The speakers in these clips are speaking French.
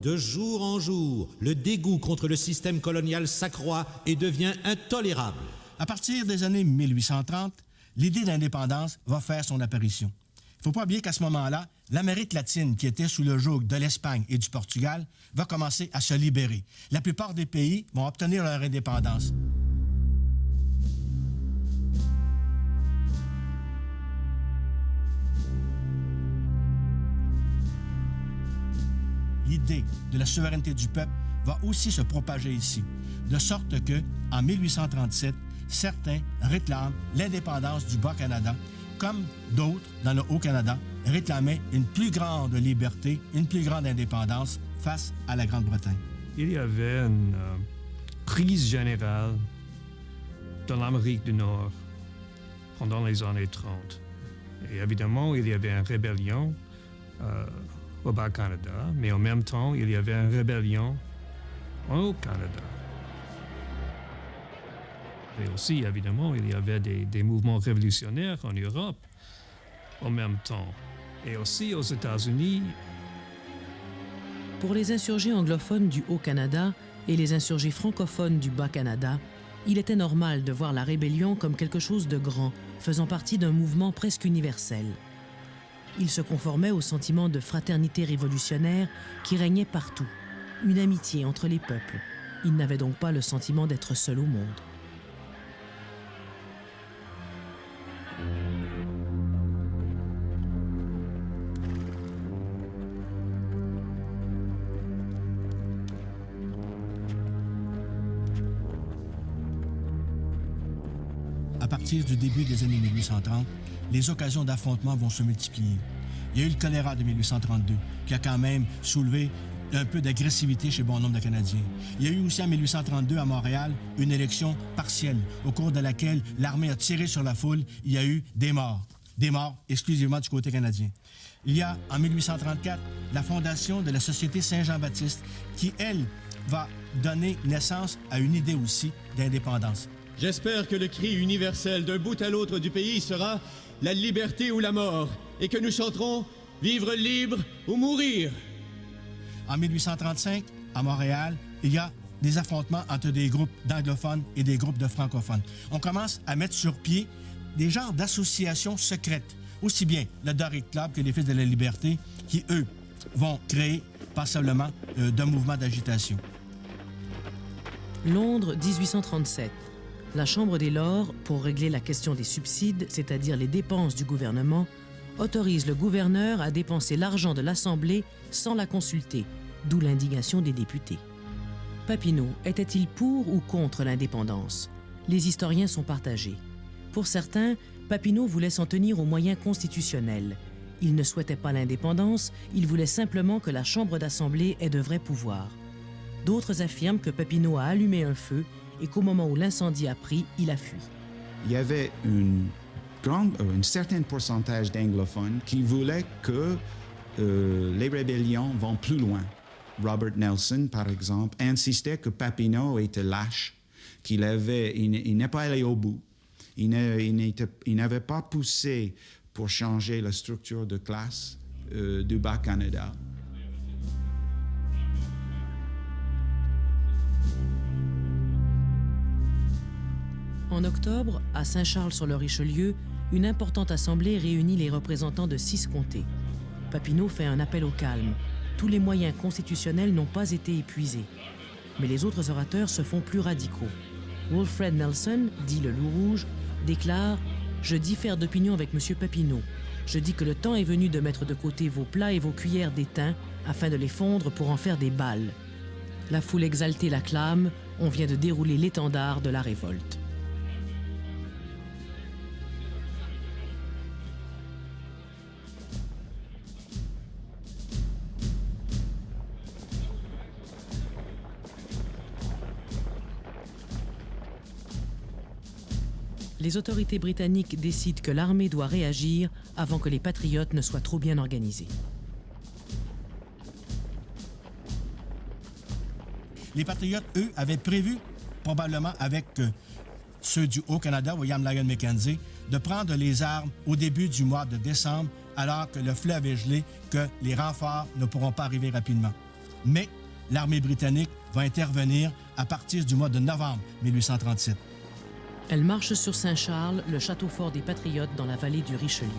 De jour en jour, le dégoût contre le système colonial s'accroît et devient intolérable. À partir des années 1830, l'idée d'indépendance va faire son apparition. Il ne faut pas oublier qu'à ce moment-là, l'Amérique latine, qui était sous le joug de l'Espagne et du Portugal, va commencer à se libérer. La plupart des pays vont obtenir leur indépendance. L'idée de la souveraineté du peuple va aussi se propager ici, de sorte que, en 1837, certains réclament l'indépendance du Bas-Canada, comme d'autres, dans le Haut-Canada, réclamaient une plus grande liberté, une plus grande indépendance face à la Grande-Bretagne. Il y avait une crise générale dans l'Amérique du Nord pendant les années 30. Et évidemment, il y avait une rébellion au Bas-Canada, mais en même temps, il y avait une rébellion au Canada. Et aussi, évidemment, il y avait des mouvements révolutionnaires en Europe en même temps. Et aussi aux États-Unis. Pour les insurgés anglophones du Haut-Canada et les insurgés francophones du Bas-Canada, il était normal de voir la rébellion comme quelque chose de grand, faisant partie d'un mouvement presque universel. Ils se conformaient au sentiment de fraternité révolutionnaire qui régnait partout, une amitié entre les peuples. Ils n'avaient donc pas le sentiment d'être seuls au monde. À partir du début des années 1830, les occasions d'affrontement vont se multiplier. Il y a eu le choléra de 1832, qui a quand même soulevé un peu d'agressivité chez bon nombre de Canadiens. Il y a eu aussi en 1832 à Montréal une élection partielle, au cours de laquelle l'armée a tiré sur la foule. Il y a eu des morts exclusivement du côté canadien. Il y a en 1834 la fondation de la Société Saint-Jean-Baptiste, qui, elle, va donner naissance à une idée aussi d'indépendance. J'espère que le cri universel d'un bout à l'autre du pays sera « la liberté ou la mort » et que nous chanterons « vivre libre ou mourir ». En 1835, à Montréal, il y a des affrontements entre des groupes d'anglophones et des groupes de francophones. On commence à mettre sur pied des genres d'associations secrètes, aussi bien le Doric Club que les Fils de la Liberté, qui, eux, vont créer passablement de mouvements d'agitation. Londres, 1837. La Chambre des Lords, pour régler la question des subsides, c'est-à-dire les dépenses du gouvernement, autorise le gouverneur à dépenser l'argent de l'Assemblée sans la consulter, d'où l'indignation des députés. Papineau était-il pour ou contre l'indépendance? Les historiens sont partagés. Pour certains, Papineau voulait s'en tenir aux moyens constitutionnels. Il ne souhaitait pas l'indépendance, il voulait simplement que la Chambre d'Assemblée ait de vrais pouvoirs. D'autres affirment que Papineau a allumé un feu et qu'au moment où l'incendie a pris, il a fui. Il y avait un certain pourcentage d'anglophones qui voulaient que les rébellions vont plus loin. Robert Nelson, par exemple, insistait que Papineau était lâche, qu'il n'est pas allé au bout. Il n'avait pas poussé pour changer la structure de classe du Bas-Canada. En octobre, à Saint-Charles-sur-le-Richelieu, une importante assemblée réunit les représentants de 6 comtés. Papineau fait un appel au calme. Tous les moyens constitutionnels n'ont pas été épuisés. Mais les autres orateurs se font plus radicaux. Wilfred Nelson, dit le Loup Rouge, déclare « Je diffère d'opinion avec M. Papineau. Je dis que le temps est venu de mettre de côté vos plats et vos cuillères d'étain afin de les fondre pour en faire des balles. » La foule exaltée l'acclame. On vient de dérouler l'étendard de la révolte. Les autorités britanniques décident que l'armée doit réagir avant que les patriotes ne soient trop bien organisés. Les patriotes, eux, avaient prévu, probablement avec ceux du Haut-Canada, William Lyon Mackenzie, de prendre les armes au début du mois de décembre, alors que le fleuve est gelé, que les renforts ne pourront pas arriver rapidement. Mais l'armée britannique va intervenir à partir du mois de novembre 1837. Elle marche sur Saint-Charles, le château fort des Patriotes dans la vallée du Richelieu.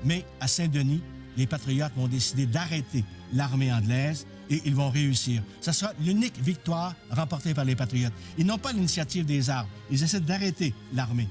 Mais à Saint-Denis, les Patriotes vont décider d'arrêter l'armée anglaise et ils vont réussir. Ce sera l'unique victoire remportée par les Patriotes. Ils n'ont pas l'initiative des armes. Ils essaient d'arrêter l'armée.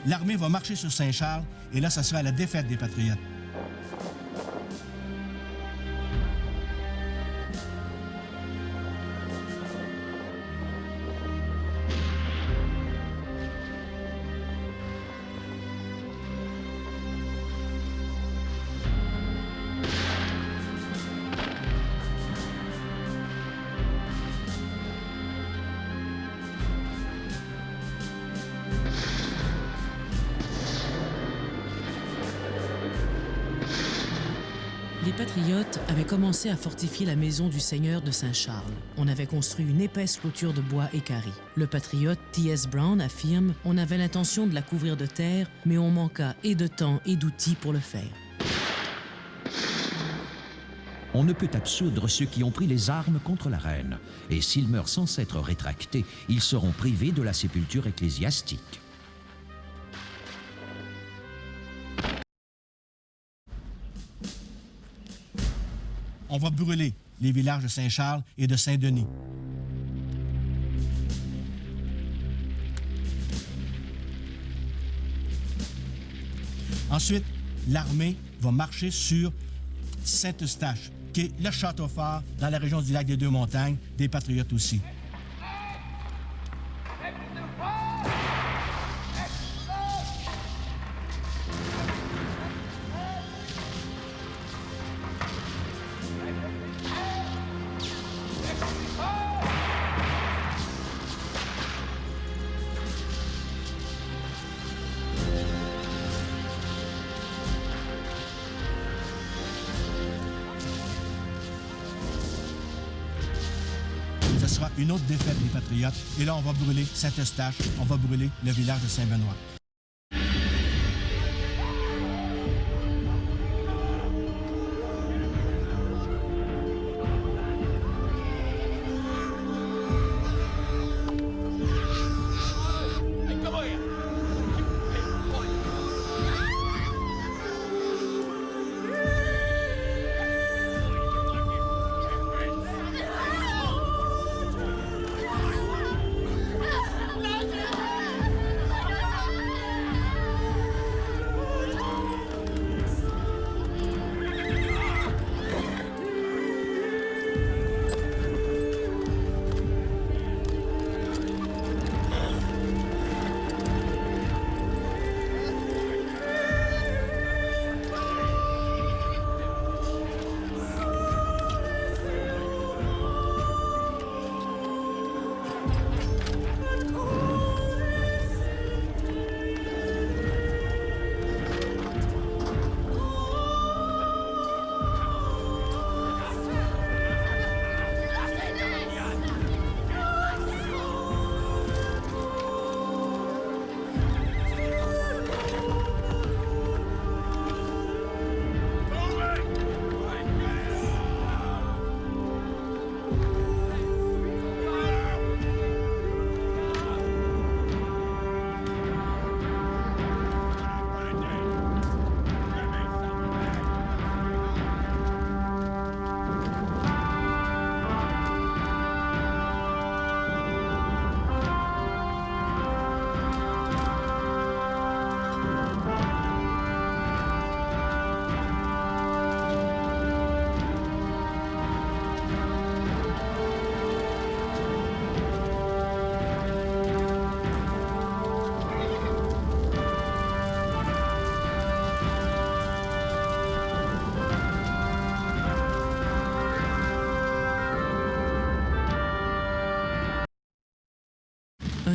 L'armée va marcher sur Saint-Charles et là, ça sera la défaite des Patriotes. Les Patriotes avaient commencé à fortifier la maison du seigneur de Saint-Charles. On avait construit une épaisse clôture de bois équarri. Le patriote T.S. Brown affirme « On avait l'intention de la couvrir de terre, mais on manqua et de temps et d'outils pour le faire. » On ne peut absoudre ceux qui ont pris les armes contre la reine, et s'ils meurent sans s'être rétractés, ils seront privés de la sépulture ecclésiastique. On va brûler les villages de Saint-Charles et de Saint-Denis. Ensuite, l'armée va marcher sur Saint-Eustache, qui est le château fort dans la région du lac des Deux-Montagnes, des Patriotes aussi. Ce sera une autre défaite des Patriotes. Et là, on va brûler Saint-Eustache, on va brûler le village de Saint-Benoît.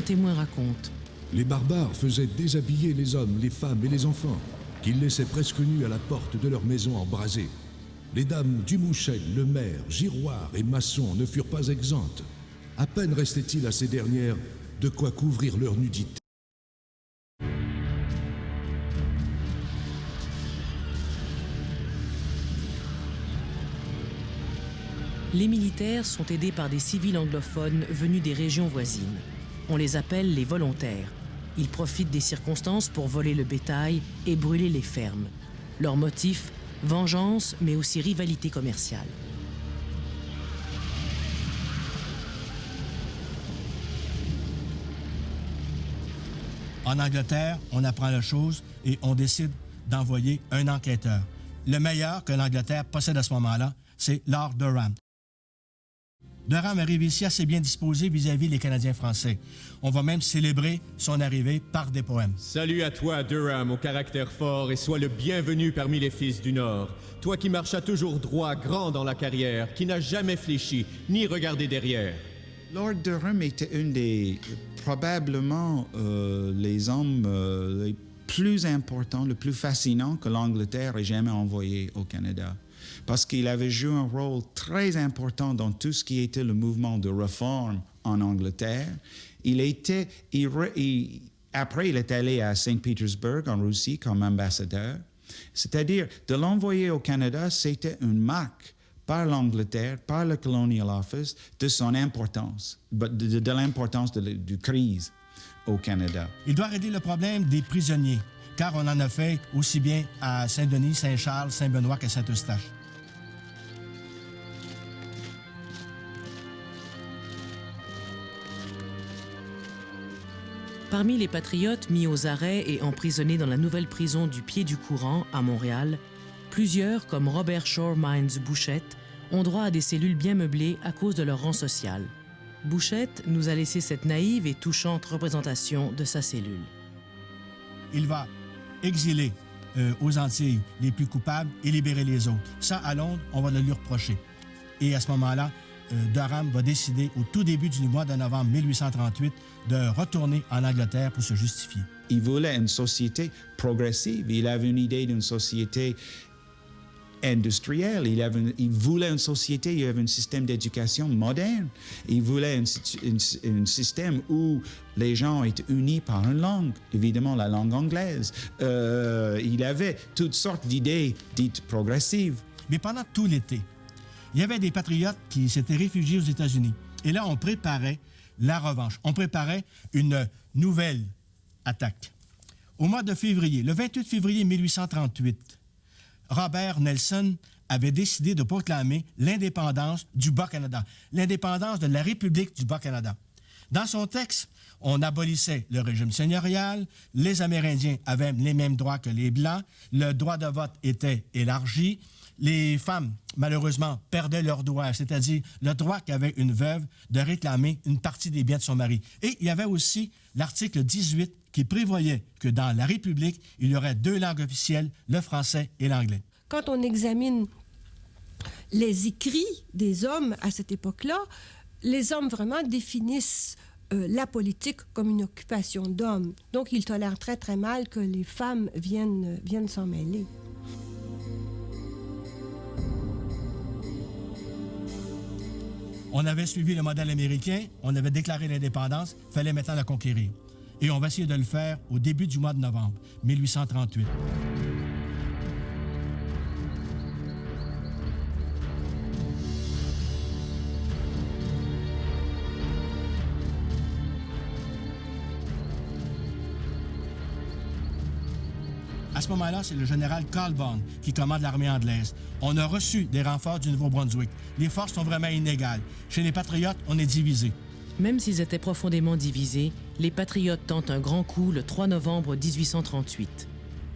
témoin raconte. Les barbares faisaient déshabiller les hommes, les femmes et les enfants, qu'ils laissaient presque nus à la porte de leur maison embrasée. Les dames Dumouchel, Lemaire, Giroir et Masson ne furent pas exemptes. À peine restait-il à ces dernières de quoi couvrir leur nudité. Les militaires sont aidés par des civils anglophones venus des régions voisines. On les appelle les volontaires. Ils profitent des circonstances pour voler le bétail et brûler les fermes. Leur motif, vengeance, mais aussi rivalité commerciale. En Angleterre, on apprend la chose et on décide d'envoyer un enquêteur. Le meilleur que l'Angleterre possède à ce moment-là, c'est Lord Durham. Durham arrive ici assez bien disposé vis-à-vis les Canadiens français. On va même célébrer son arrivée par des poèmes. Salut à toi, Durham, au caractère fort, et sois le bienvenu parmi les fils du Nord. Toi qui marchas toujours droit, grand dans la carrière, qui n'as jamais fléchi, ni regardé derrière. Lord Durham était probablement les hommes les plus importants, le plus fascinants que l'Angleterre ait jamais envoyé au Canada. Parce qu'il avait joué un rôle très important dans tout ce qui était le mouvement de réforme en Angleterre. Après, il est allé à Saint-Pétersbourg, en Russie, comme ambassadeur. C'est-à-dire, de l'envoyer au Canada, c'était une marque par l'Angleterre, par le Colonial Office, de son importance, de l'importance de crise au Canada. Il doit régler le problème des prisonniers, car on en a fait aussi bien à Saint-Denis, Saint-Charles, Saint-Benoît qu'à Saint-Eustache. Parmi les patriotes mis aux arrêts et emprisonnés dans la nouvelle prison du Pied-du-Courant, à Montréal, plusieurs, comme Robert Shore Mines Bouchette, ont droit à des cellules bien meublées à cause de leur rang social. Bouchette nous a laissé cette naïve et touchante représentation de sa cellule. Il va exiler aux Antilles les plus coupables et libérer les autres. Ça, à Londres, on va le lui reprocher. Et à ce moment-là, Durham va décider, au tout début du mois de novembre 1838, de retourner en Angleterre pour se justifier. Il voulait une société progressive. Il avait une idée d'une société industrielle. Il voulait une société, il avait un système d'éducation moderne. Il voulait un système où les gens étaient unis par une langue, évidemment la langue anglaise. Il avait toutes sortes d'idées dites progressives. Mais pendant tout l'été, il y avait des patriotes qui s'étaient réfugiés aux États-Unis. Et là, on préparait la revanche. On préparait une nouvelle attaque. Au mois de février, le 28 février 1838, Robert Nelson avait décidé de proclamer l'indépendance du Bas-Canada, l'indépendance de la République du Bas-Canada. Dans son texte, on abolissait le régime seigneurial, les Amérindiens avaient les mêmes droits que les Blancs, le droit de vote était élargi, les femmes, malheureusement, perdaient leur droit, c'est-à-dire le droit qu'avait une veuve de réclamer une partie des biens de son mari. Et il y avait aussi l'article 18 qui prévoyait que dans la République, il y aurait 2 langues officielles, le français et l'anglais. Quand on examine les écrits des hommes à cette époque-là, les hommes vraiment définissent la politique comme une occupation d'hommes. Donc, ils tolèrent très, très mal que les femmes viennent s'en mêler. On avait suivi le modèle américain, on avait déclaré l'indépendance, il fallait maintenant la conquérir. Et on va essayer de le faire au début du mois de novembre 1838. À ce moment-là, c'est le général Colborne qui commande l'armée anglaise. On a reçu des renforts du Nouveau-Brunswick. Les forces sont vraiment inégales. Chez les Patriotes, on est divisés. Même s'ils étaient profondément divisés, les Patriotes tentent un grand coup le 3 novembre 1838.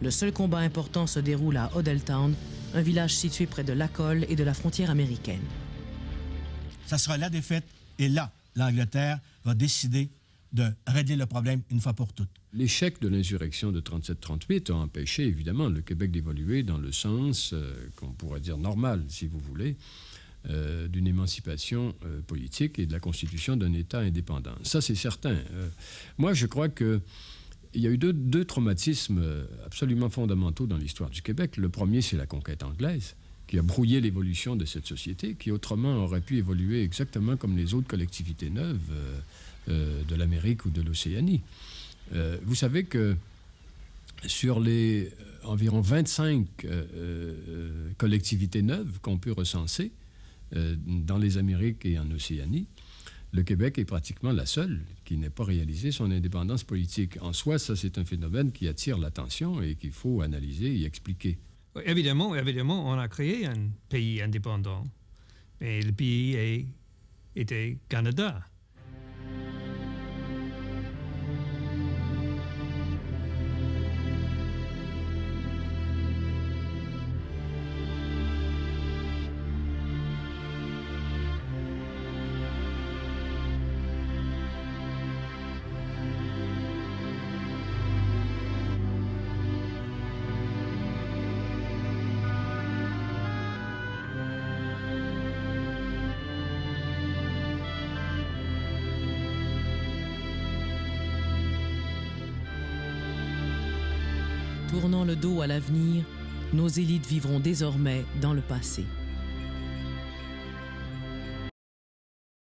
Le seul combat important se déroule à Hoddletown, un village situé près de Lacolle et de la frontière américaine. Ça sera la défaite, et là, l'Angleterre va décider de régler le problème une fois pour toutes. L'échec de l'insurrection de 37-38 a empêché évidemment le Québec d'évoluer dans le sens qu'on pourrait dire normal, si vous voulez. d'une émancipation politique et de la constitution d'un État indépendant. Ça, c'est certain. Moi, je crois qu'il y a eu deux traumatismes absolument fondamentaux dans l'histoire du Québec. Le premier, c'est la conquête anglaise, qui a brouillé l'évolution de cette société, qui autrement aurait pu évoluer exactement comme les autres collectivités neuves de l'Amérique ou de l'Océanie. Vous savez que sur les environ 25 collectivités neuves qu'on peut recenser dans les Amériques et en Océanie, le Québec est pratiquement la seule qui n'ait pas réalisé son indépendance politique. En soi, ça, c'est un phénomène qui attire l'attention et qu'il faut analyser et expliquer. Évidemment, on a créé un pays indépendant, mais le pays était Canada. Tournant le dos à l'avenir, nos élites vivront désormais dans le passé.